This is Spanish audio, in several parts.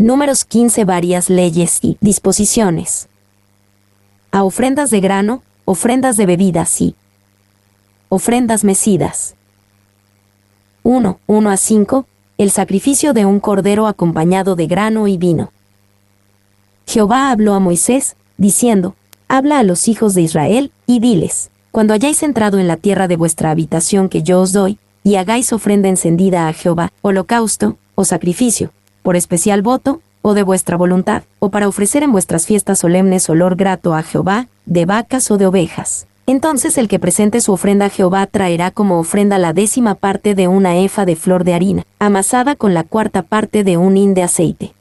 Números 15. Varias leyes y disposiciones. A ofrendas de grano, ofrendas de bebidas y ofrendas mecidas. 1 a 5. El sacrificio de un cordero acompañado de grano y vino. Jehová habló a Moisés, diciendo: Habla a los hijos de Israel, y diles: Cuando hayáis entrado en la tierra de vuestra habitación que yo os doy, y hagáis ofrenda encendida a Jehová, holocausto, o sacrificio, por especial voto, o de vuestra voluntad, o para ofrecer en vuestras fiestas solemnes olor grato a Jehová, de vacas o de ovejas. Entonces el que presente su ofrenda a Jehová traerá como ofrenda la 10ª parte de una efa de flor de harina, amasada con la 4ª parte de un hin de aceite.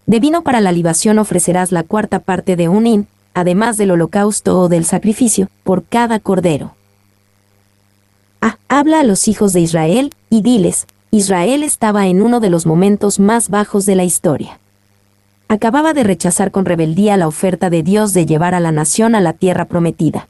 De vino para la libación ofrecerás la 4ª parte de un hin, además del holocausto o del sacrificio, por cada cordero. Habla a los hijos de Israel, y diles: Israel estaba en uno de los momentos más bajos de la historia. Acababa de rechazar con rebeldía la oferta de Dios de llevar a la nación a la tierra prometida.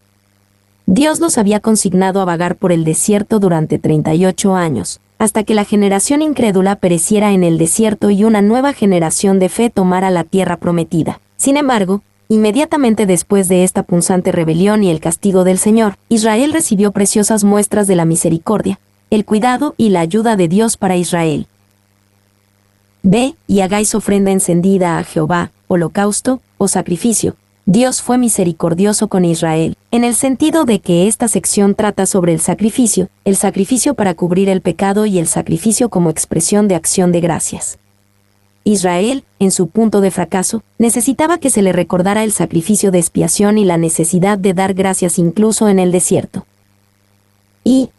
Dios los había consignado a vagar por el desierto durante 38 años, hasta que la generación incrédula pereciera en el desierto y una nueva generación de fe tomara la tierra prometida. Sin embargo, inmediatamente después de esta punzante rebelión y el castigo del Señor, Israel recibió preciosas muestras de la misericordia, el cuidado y la ayuda de Dios para Israel. Ve y hagáis ofrenda encendida a Jehová, holocausto o sacrificio. Dios fue misericordioso con Israel, en el sentido de que esta sección trata sobre el sacrificio para cubrir el pecado y el sacrificio como expresión de acción de gracias. Israel, en su punto de fracaso, necesitaba que se le recordara el sacrificio de expiación y la necesidad de dar gracias incluso en el desierto. Y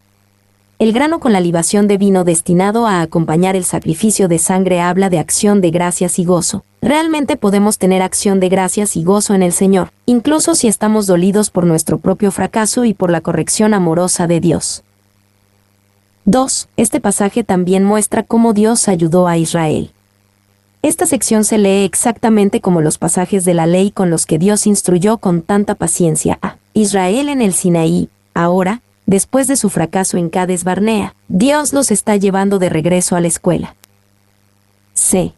el grano con la libación de vino destinado a acompañar el sacrificio de sangre habla de acción de gracias y gozo. Realmente podemos tener acción de gracias y gozo en el Señor, incluso si estamos dolidos por nuestro propio fracaso y por la corrección amorosa de Dios. 2. Este pasaje también muestra cómo Dios ayudó a Israel. Esta sección se lee exactamente como los pasajes de la ley con los que Dios instruyó con tanta paciencia a Israel en el Sinaí. Ahora, después de su fracaso en Cades Barnea, Dios los está llevando de regreso a la escuela. C.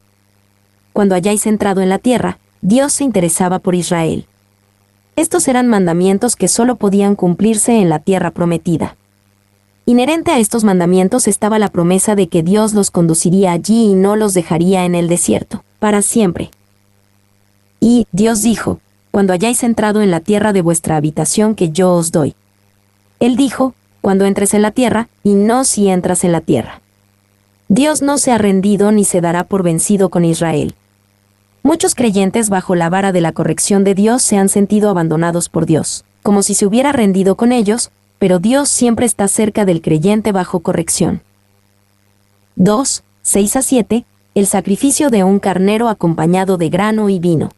Cuando hayáis entrado en la tierra, Dios se interesaba por Israel. Estos eran mandamientos que solo podían cumplirse en la tierra prometida. Inherente a estos mandamientos estaba la promesa de que Dios los conduciría allí y no los dejaría en el desierto, para siempre. Y Dios dijo: Cuando hayáis entrado en la tierra de vuestra habitación que yo os doy. Él dijo: cuando entres en la tierra, y no si entras en la tierra. Dios no se ha rendido ni se dará por vencido con Israel. Muchos creyentes bajo la vara de la corrección de Dios se han sentido abandonados por Dios, como si se hubiera rendido con ellos, pero Dios siempre está cerca del creyente bajo corrección. 2, 6 a 7. El sacrificio de un carnero acompañado de grano y vino.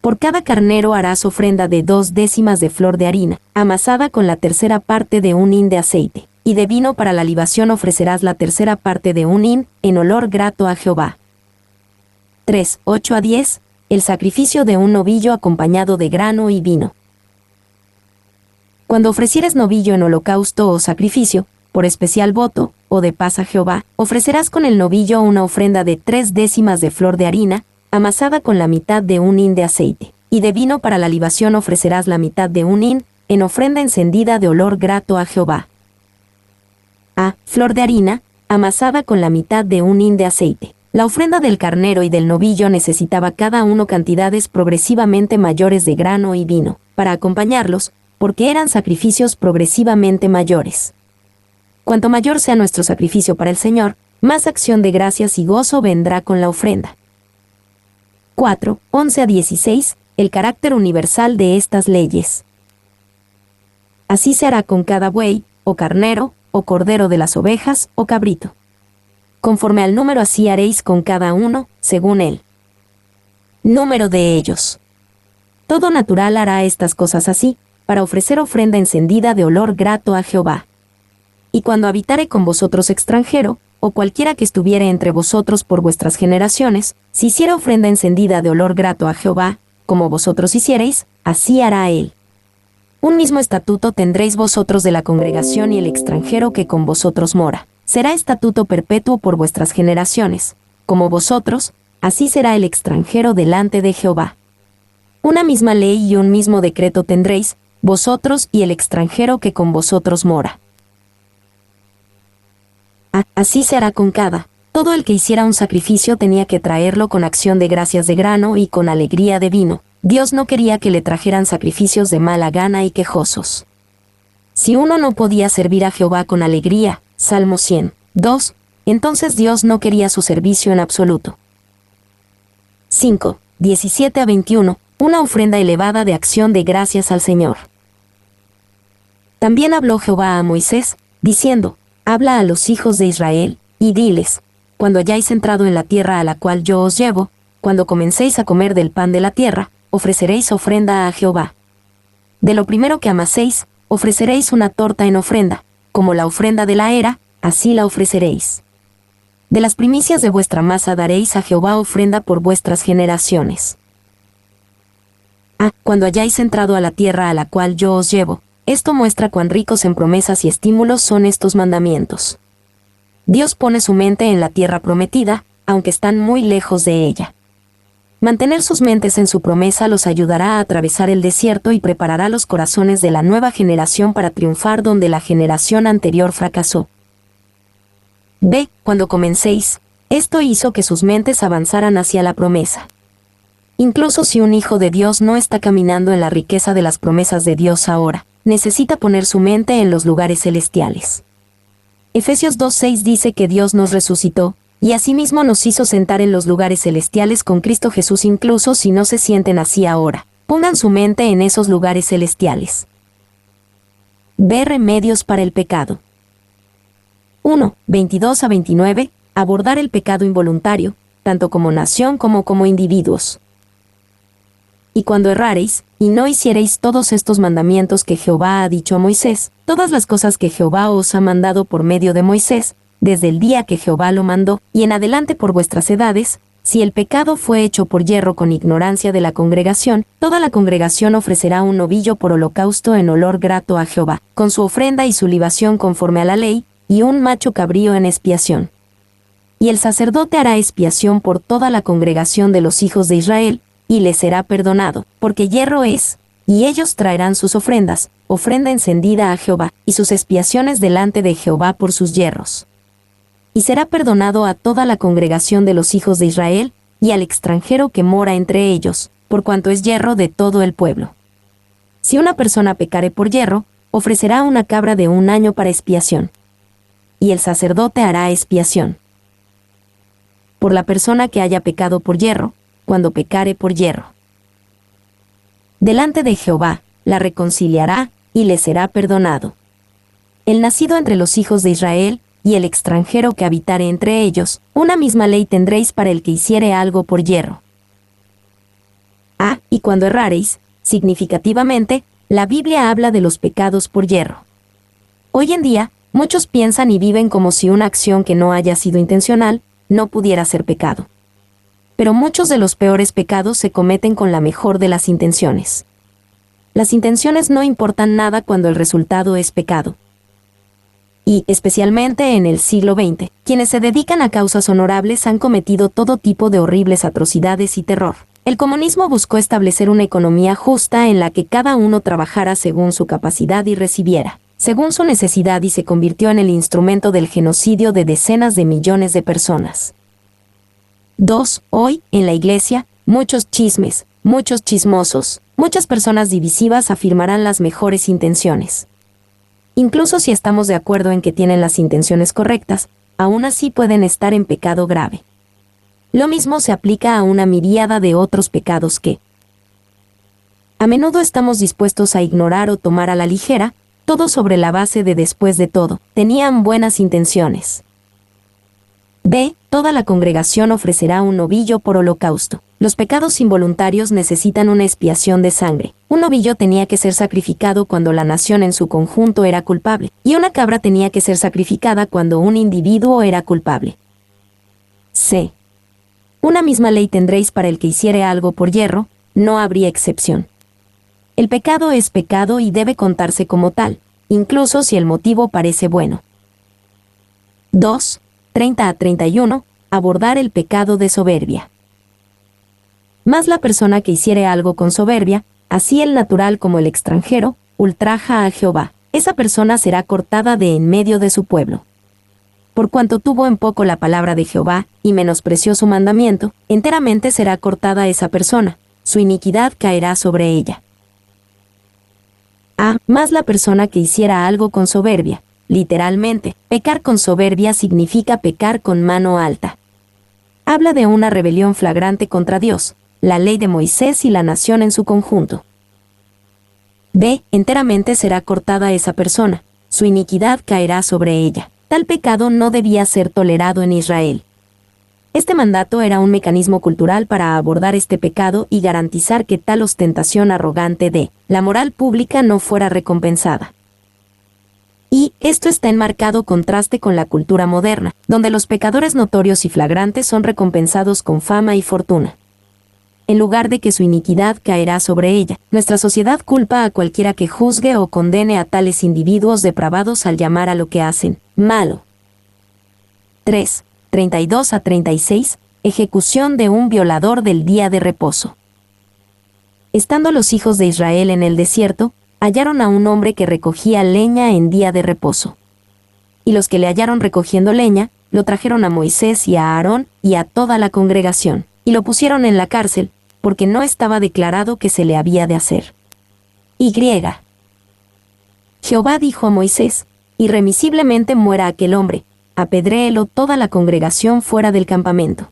Por cada carnero harás ofrenda de 2/10 de flor de harina, amasada con la 3ª parte de un hin de aceite, y de vino para la libación ofrecerás la 3ª parte de un hin, en olor grato a Jehová. 3, 8 a 10. El sacrificio de un novillo acompañado de grano y vino. Cuando ofrecieres novillo en holocausto o sacrificio, por especial voto, o de paz a Jehová, ofrecerás con el novillo una ofrenda de 3/10 de flor de harina, amasada con la mitad de un hin de aceite, y de vino para la libación ofrecerás la mitad de un hin, en ofrenda encendida de olor grato a Jehová. Flor de harina, amasada con la mitad de un hin de aceite. La ofrenda del carnero y del novillo necesitaba cada uno cantidades progresivamente mayores de grano y vino, para acompañarlos, porque eran sacrificios progresivamente mayores. Cuanto mayor sea nuestro sacrificio para el Señor, más acción de gracias y gozo vendrá con la ofrenda. 4, 11 a 16. El carácter universal de estas leyes. Así se hará con cada buey, o carnero, o cordero de las ovejas, o cabrito. Conforme al número así haréis con cada uno, según el número de ellos. Todo natural hará estas cosas así, para ofrecer ofrenda encendida de olor grato a Jehová. Y cuando habitare con vosotros extranjero, o cualquiera que estuviere entre vosotros por vuestras generaciones, si hiciera ofrenda encendida de olor grato a Jehová, como vosotros hiciereis, así hará él. Un mismo estatuto tendréis vosotros de la congregación y el extranjero que con vosotros mora. Será estatuto perpetuo por vuestras generaciones. como vosotros, así será el extranjero delante de Jehová. Una misma ley y un mismo decreto tendréis, vosotros y el extranjero que con vosotros mora. Así se hará con cada. Todo el que hiciera un sacrificio tenía que traerlo con acción de gracias de grano y con alegría de vino. Dios no quería que le trajeran sacrificios de mala gana y quejosos. Si uno no podía servir a Jehová con alegría, Salmo 100:2, entonces Dios no quería su servicio en absoluto. 5, 17-21, una ofrenda elevada de acción de gracias al Señor. También habló Jehová a Moisés, diciendo, habla a los hijos de Israel, y diles, cuando hayáis entrado en la tierra a la cual yo os llevo, cuando comencéis a comer del pan de la tierra, ofreceréis ofrenda a Jehová. De lo primero que amaséis, ofreceréis una torta en ofrenda, como la ofrenda de la era, así la ofreceréis. De las primicias de vuestra masa daréis a Jehová ofrenda por vuestras generaciones. Cuando hayáis entrado a la tierra a la cual yo os llevo, esto muestra cuán ricos en promesas y estímulos son estos mandamientos. Dios pone su mente en la tierra prometida, aunque están muy lejos de ella. Mantener sus mentes en su promesa los ayudará a atravesar el desierto y preparará los corazones de la nueva generación para triunfar donde la generación anterior fracasó. B. Cuando comencéis, esto hizo que sus mentes avanzaran hacia la promesa. Incluso si un hijo de Dios no está caminando en la riqueza de las promesas de Dios ahora, necesita poner su mente en los lugares celestiales. Efesios 2:6 dice que Dios nos resucitó, y asimismo nos hizo sentar en los lugares celestiales con Cristo Jesús. Incluso si no se sienten así ahora, pongan su mente en esos lugares celestiales. B. Remedios para el pecado. 1, 22-29, abordar el pecado involuntario, tanto como nación como individuos. Y cuando errareis, y no hiciereis todos estos mandamientos que Jehová ha dicho a Moisés, todas las cosas que Jehová os ha mandado por medio de Moisés, desde el día que Jehová lo mandó, y en adelante por vuestras edades, si el pecado fue hecho por yerro con ignorancia de la congregación, toda la congregación ofrecerá un novillo por holocausto en olor grato a Jehová, con su ofrenda y su libación conforme a la ley, y un macho cabrío en expiación. Y el sacerdote hará expiación por toda la congregación de los hijos de Israel, y les será perdonado, porque yerro es, y ellos traerán sus ofrendas, ofrenda encendida a Jehová, y sus expiaciones delante de Jehová por sus yerros. Y será perdonado a toda la congregación de los hijos de Israel, y al extranjero que mora entre ellos, por cuanto es yerro de todo el pueblo. Si una persona pecare por yerro, ofrecerá una cabra de 1 año para expiación. Y el sacerdote hará expiación por la persona que haya pecado por yerro, cuando pecare por yerro. Delante de Jehová, la reconciliará, y le será perdonado. El nacido entre los hijos de Israel, y el extranjero que habitare entre ellos, una misma ley tendréis para el que hiciere algo por yerro. Y cuando errareis, significativamente, la Biblia habla de los pecados por yerro. Hoy en día, muchos piensan y viven como si una acción que no haya sido intencional, no pudiera ser pecado. Pero muchos de los peores pecados se cometen con la mejor de las intenciones. Las intenciones no importan nada cuando el resultado es pecado. Y, especialmente en el siglo XX, quienes se dedican a causas honorables han cometido todo tipo de horribles atrocidades y terror. El comunismo buscó establecer una economía justa en la que cada uno trabajara según su capacidad y recibiera según su necesidad, y se convirtió en el instrumento del genocidio de decenas de millones de personas. 2. Hoy, en la iglesia, muchos chismes, muchos chismosos, muchas personas divisivas afirmarán las mejores intenciones. Incluso si estamos de acuerdo en que tienen las intenciones correctas, aún así pueden estar en pecado grave. Lo mismo se aplica a una miríada de otros pecados que a menudo estamos dispuestos a ignorar o tomar a la ligera, todo sobre la base de después de todo, tenían buenas intenciones. B. Toda la congregación ofrecerá un novillo por holocausto. Los pecados involuntarios necesitan una expiación de sangre. Un novillo tenía que ser sacrificado cuando la nación en su conjunto era culpable, y una cabra tenía que ser sacrificada cuando un individuo era culpable. C. Una misma ley tendréis para el que hiciere algo por yerro, no habría excepción. El pecado es pecado y debe contarse como tal, incluso si el motivo parece bueno. 2. 30-31, abordar el pecado de soberbia. Mas la persona que hiciere algo con soberbia, así el natural como el extranjero, ultraja a Jehová. Esa persona será cortada de en medio de su pueblo. Por cuanto tuvo en poco la palabra de Jehová, y menospreció su mandamiento, enteramente será cortada esa persona, su iniquidad caerá sobre ella. Mas la persona que hiciera algo con soberbia, literalmente, pecar con soberbia significa pecar con mano alta. Habla de una rebelión flagrante contra Dios, la ley de Moisés y la nación en su conjunto. Enteramente será cortada esa persona, su iniquidad caerá sobre ella. Tal pecado no debía ser tolerado en Israel. Este mandato era un mecanismo cultural para abordar este pecado y garantizar que tal ostentación arrogante de la moral pública no fuera recompensada. Y esto está en marcado contraste con la cultura moderna, donde los pecadores notorios y flagrantes son recompensados con fama y fortuna. En lugar de que su iniquidad caerá sobre ella, nuestra sociedad culpa a cualquiera que juzgue o condene a tales individuos depravados al llamar a lo que hacen malo. 3. 32 a 36. Ejecución de un violador del día de reposo. Estando los hijos de Israel en el desierto, hallaron a un hombre que recogía leña en día de reposo. Y los que le hallaron recogiendo leña, lo trajeron a Moisés y a Aarón y a toda la congregación, y lo pusieron en la cárcel, porque no estaba declarado que se le había de hacer. Y. Jehová dijo a Moisés: irremisiblemente muera aquel hombre, apedréelo toda la congregación fuera del campamento.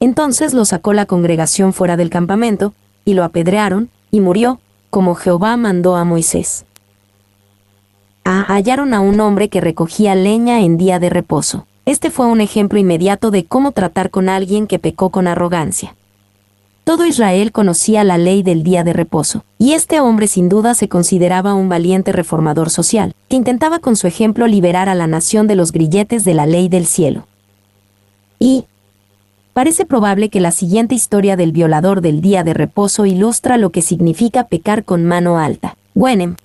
Entonces lo sacó la congregación fuera del campamento, y lo apedrearon, y murió, como Jehová mandó a Moisés. Hallaron a un hombre que recogía leña en día de reposo. Este fue un ejemplo inmediato de cómo tratar con alguien que pecó con arrogancia. Todo Israel conocía la ley del día de reposo, y este hombre sin duda se consideraba un valiente reformador social, que intentaba con su ejemplo liberar a la nación de los grilletes de la ley del cielo. Y parece probable que la siguiente historia del violador del día de reposo ilustra lo que significa pecar con mano alta. Gwenem.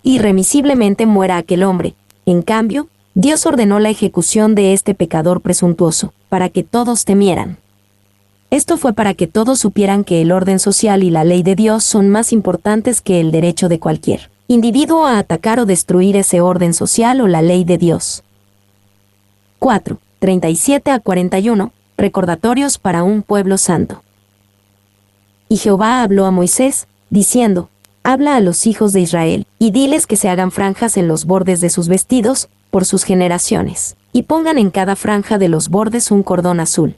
Irremisiblemente muera aquel hombre. En cambio, Dios ordenó la ejecución de este pecador presuntuoso, para que todos temieran. Esto fue para que todos supieran que el orden social y la ley de Dios son más importantes que el derecho de cualquier individuo a atacar o destruir ese orden social o la ley de Dios. 4. 37 a 41. Recordatorios para un pueblo santo. Y Jehová habló a Moisés, diciendo: habla a los hijos de Israel, y diles que se hagan franjas en los bordes de sus vestidos, por sus generaciones, y pongan en cada franja de los bordes un cordón azul.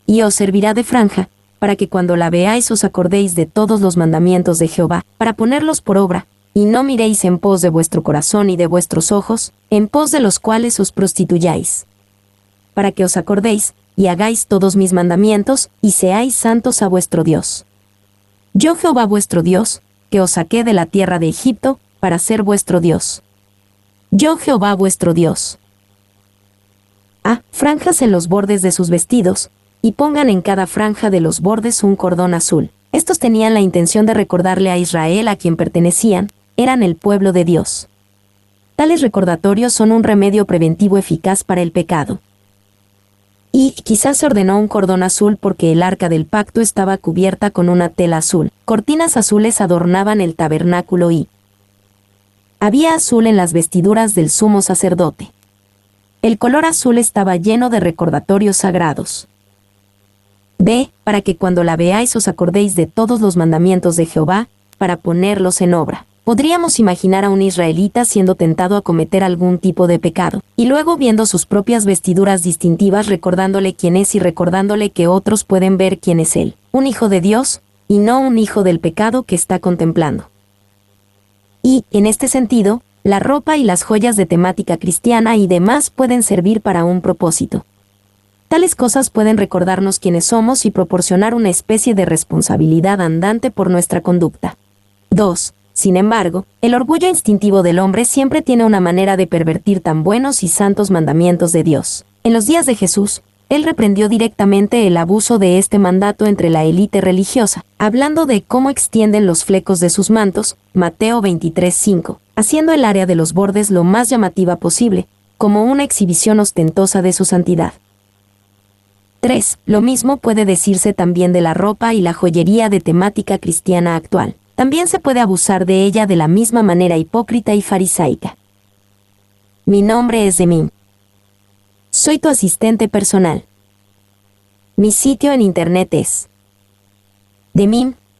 Y os servirá de franja, para que cuando la veáis os acordéis de todos los mandamientos de Jehová, para ponerlos por obra, y no miréis en pos de vuestro corazón y de vuestros ojos, en pos de los cuales os prostituyáis. Para que os acordéis, y hagáis todos mis mandamientos, y seáis santos a vuestro Dios. Yo Jehová vuestro Dios, que os saqué de la tierra de Egipto, para ser vuestro Dios. Yo Jehová vuestro Dios. Franjas en los bordes de sus vestidos, y pongan en cada franja de los bordes un cordón azul. Estos tenían la intención de recordarle a Israel a quien pertenecían, eran el pueblo de Dios. Tales recordatorios son un remedio preventivo eficaz para el pecado. Y quizás se ordenó un cordón azul porque el arca del pacto estaba cubierta con una tela azul. Cortinas azules adornaban el tabernáculo y había azul en las vestiduras del sumo sacerdote. El color azul estaba lleno de recordatorios sagrados. Para que cuando la veáis os acordéis de todos los mandamientos de Jehová, para ponerlos en obra. Podríamos imaginar a un israelita siendo tentado a cometer algún tipo de pecado, y luego viendo sus propias vestiduras distintivas recordándole quién es y recordándole que otros pueden ver quién es él, un hijo de Dios, y no un hijo del pecado que está contemplando. Y, en este sentido, la ropa y las joyas de temática cristiana y demás pueden servir para un propósito. Tales cosas pueden recordarnos quiénes somos y proporcionar una especie de responsabilidad andante por nuestra conducta. 2. Sin embargo, el orgullo instintivo del hombre siempre tiene una manera de pervertir tan buenos y santos mandamientos de Dios. En los días de Jesús, él reprendió directamente el abuso de este mandato entre la élite religiosa, hablando de cómo extienden los flecos de sus mantos, Mateo 23:5, haciendo el área de los bordes lo más llamativa posible, como una exhibición ostentosa de su santidad. 3. Lo mismo puede decirse también de la ropa y la joyería de temática cristiana actual. También se puede abusar de ella de la misma manera hipócrita y farisaica. Mi nombre es Demim. Soy tu asistente personal. Mi sitio en internet es demim.es.tl.